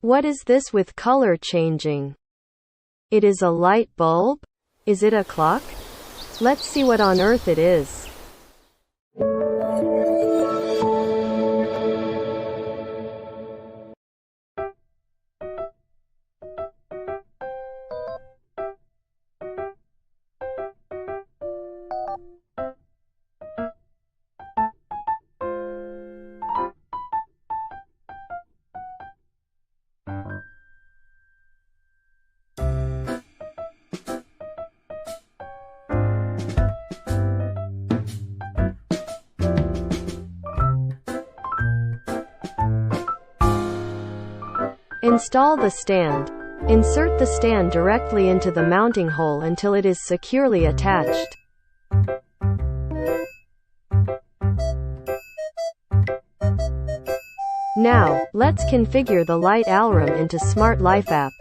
What is this with color changing? It is a light bulb? Is it a clock? Let's see what on earth it is. Install the stand. Insert the stand directly into the mounting hole until it is securely attached. Now, let's configure the Light Alarm into Smart Life app.